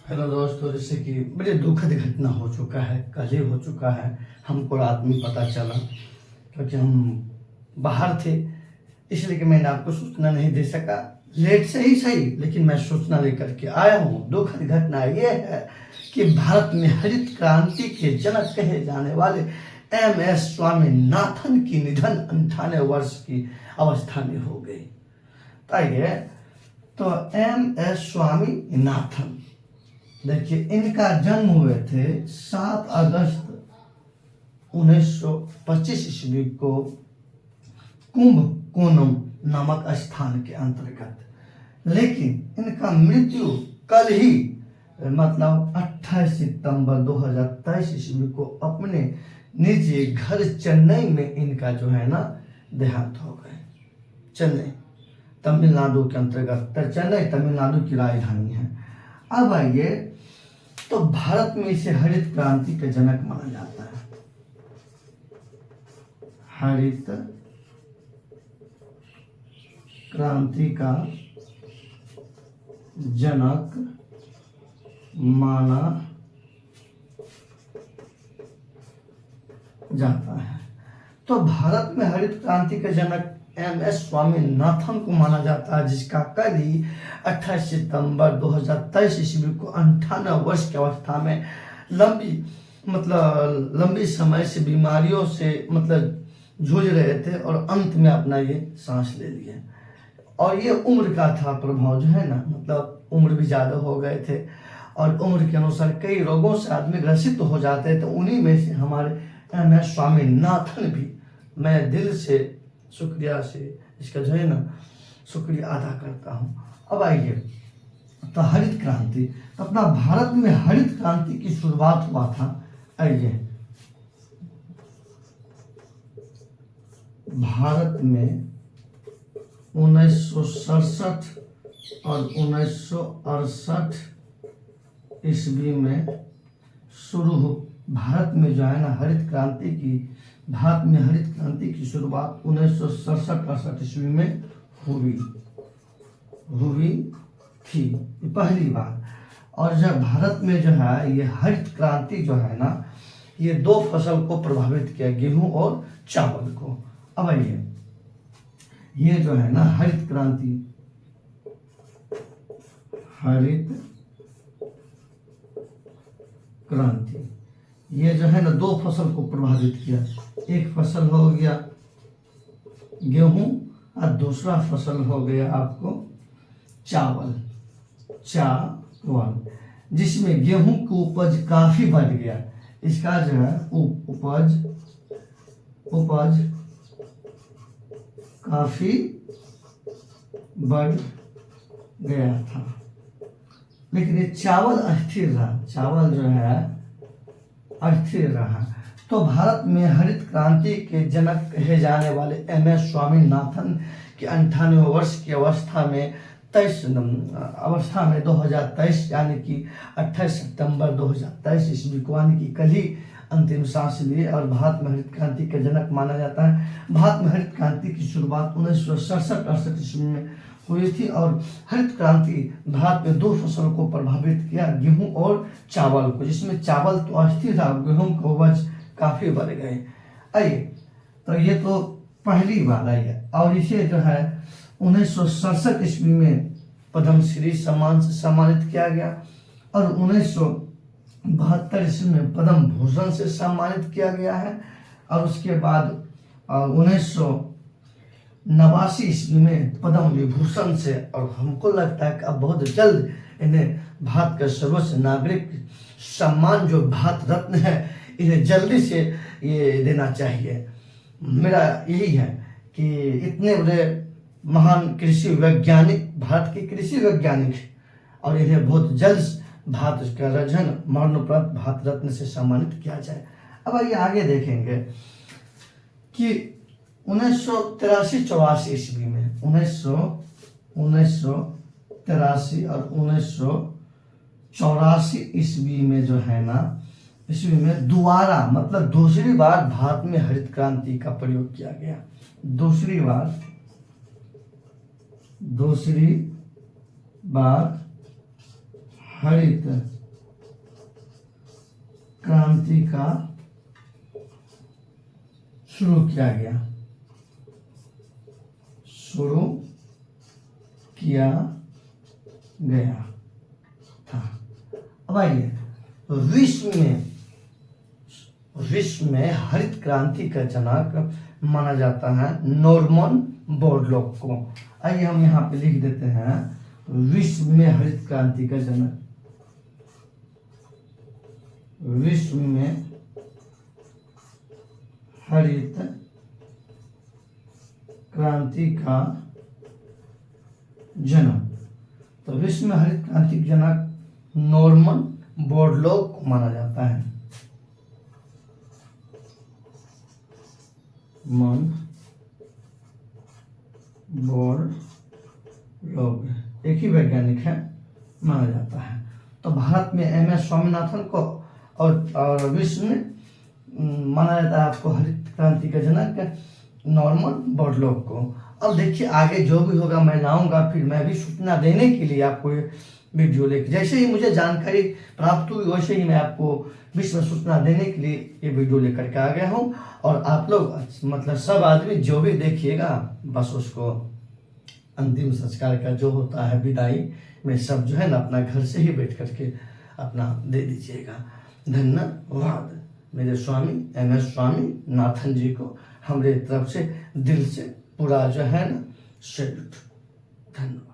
Hello दोस्तों, जैसे कि बड़ी दुखद घटना हो चुका है, कल ही हो चुका है। हमको रात में पता चला क्योंकि हम बाहर थे, इसलिए कि मैंने आपको सूचना नहीं दे सका। लेट से ही सही, लेकिन मैं सूचना लेकर के आया हूँ। दुखद घटना यह है कि भारत में हरित क्रांति के जनक कहे जाने वाले MS स्वामीनाथन की निधन 98 वर्ष की अवस्था में हो गई। आइए तो MS स्वामीनाथन, देखिए, इनका जन्म हुए थे 7 अगस्त 1925 ईस्वी को कुंभकोणम नामक स्थान के अंतर्गत, लेकिन इनका मृत्यु कल ही मतलब 28 सितंबर 2023 ईस्वी को अपने निजी घर चेन्नई में इनका जो है ना देहांत हो गए। चेन्नई तमिलनाडु के अंतर्गत, चेन्नई तमिलनाडु की राजधानी है। अब आइए, तो भारत में इसे हरित क्रांति का जनक माना जाता है। हरित क्रांति का जनक माना जाता है। तो भारत में हरित क्रांति का जनक MS स्वामीनाथन को माना जाता है, जिसका कल ही 28 सितंबर 2023 ईस्वी को 98 वर्ष की अवस्था में लंबी समय से बीमारियों से जूझ रहे थे और अंत में अपना ये सांस ले लिए। और ये उम्र का था प्रभाव, जो है ना, उम्र भी ज़्यादा हो गए थे और उम्र के अनुसार कई रोगों से आदमी ग्रसित हो जाते। तो उन्हीं में से हमारे MS स्वामीनाथन भी, मैं दिल से शुक्रिया से इसका जो है ना शुक्रिया अदा करता हूँ। अब आइए, तो हरित क्रांति, तो अपना भारत में हरित क्रांति की शुरुआत हुआ था। आइए, भारत में 1967 और 1968 ईस्वी में शुरू हो भारत में जो है ना भारत में हरित क्रांति की शुरुआत 1967-68 ईस्वी में हुई थी पहली बार। और जब भारत में जो है ये हरित क्रांति जो है ना, ये 2 फसल को प्रभावित किया, गेहूं और चावल को। अब आइए, ये जो है ना हरित क्रांति ये जो है ना 2 फसल को प्रभावित किया। एक फसल हो गया गेहूं और दूसरा फसल हो गया आपको चावल, जिसमें गेहूं की उपज काफी बढ़ गया। इसका जो है उपज काफी बढ़ गया था, लेकिन ये चावल अस्थिर रहा, चावल जो है अस्थिर रहा। तो भारत में हरित क्रांति के जनक कहे जाने वाले MS स्वामीनाथन की 98 वर्ष की अवस्था में 2023 यानी कि 28 सितंबर 2023 ईस्वी को, यानी कि कल ही अंतिम सांस लिए। और भारत में हरित क्रांति का जनक माना जाता है। भारत में हरित क्रांति की शुरुआत 1967-68 ईस्वी में हुई थी और हरित क्रांति भारत में 2 फसल को प्रभावित किया, गेहूं और चावल को, जिसमें चावल तो अस्थिर था, गेहूं का उपज काफी बढ़ गए। आइए, तो ये तो पहली बात आई है। और इसे जो है 1967 ईस्वी में पद्मश्री सम्मान से सम्मानित किया गया और 1972 ईस्वी में पद्म भूषण से सम्मानित किया गया है। और उसके बाद 1989 ईस्वी में पद्म विभूषण से, और हमको लगता है कि अब बहुत जल्द इन्हें भारत का सर्वोच्च नागरिक सम्मान जो भारत रत्न है, इन्हें जल्दी से ये देना चाहिए। मेरा यही है कि इतने बड़े महान कृषि वैज्ञानिक, भारत के कृषि वैज्ञानिक, और इन्हें बहुत जल्द भारत का रजन मरणोपरांत भारत रत्न से सम्मानित किया जाए। अब आइए आगे देखेंगे कि 1983-84 ईस्वी में 1983 और 1984 ईस्वी में जो है ना, ईस्वी में दोबारा दूसरी बार भारत में हरित क्रांति का प्रयोग किया गया। दूसरी बार हरित क्रांति का शुरू किया गया था। अब आइए, विश्व में हरित क्रांति का जनक माना जाता है नॉर्मन बोरलॉग को। आइए हम यहाँ पे लिख देते हैं, विश्व में हरित क्रांति का जनक, विश्व में हरित क्रांति का जनक, तो विश्व में हरित क्रांति का जनक नॉर्मन बोरलॉग को माना जाता है। बोरलॉग एक ही वैज्ञानिक है, माना जाता है। तो भारत में एम.एस. स्वामीनाथन को और विश्व में माना जाता है आपको हरित क्रांति का जनक नॉर्मन बोरलॉग को। अब देखिए आगे जो भी होगा मैं लाऊंगा, फिर मैं भी सूचना देने के लिए आपको वीडियो लेकर, जैसे ही मुझे जानकारी प्राप्त हुई वैसे ही मैं आपको विश्व में सूचना देने के लिए ये वीडियो लेकर के आ गया हूँ। और आप लोग मतलब सब आदमी जो भी देखिएगा बस उसको अंतिम संस्कार का जो होता है विदाई में सब जो है ना अपना घर से ही बैठ करके अपना दे दीजिएगा। धन्यवाद मेरे स्वामी एम.एस. स्वामीनाथन जी को हमारे तरफ से दिल से पूरा जो है ना सैल्यूट। धन्यवाद।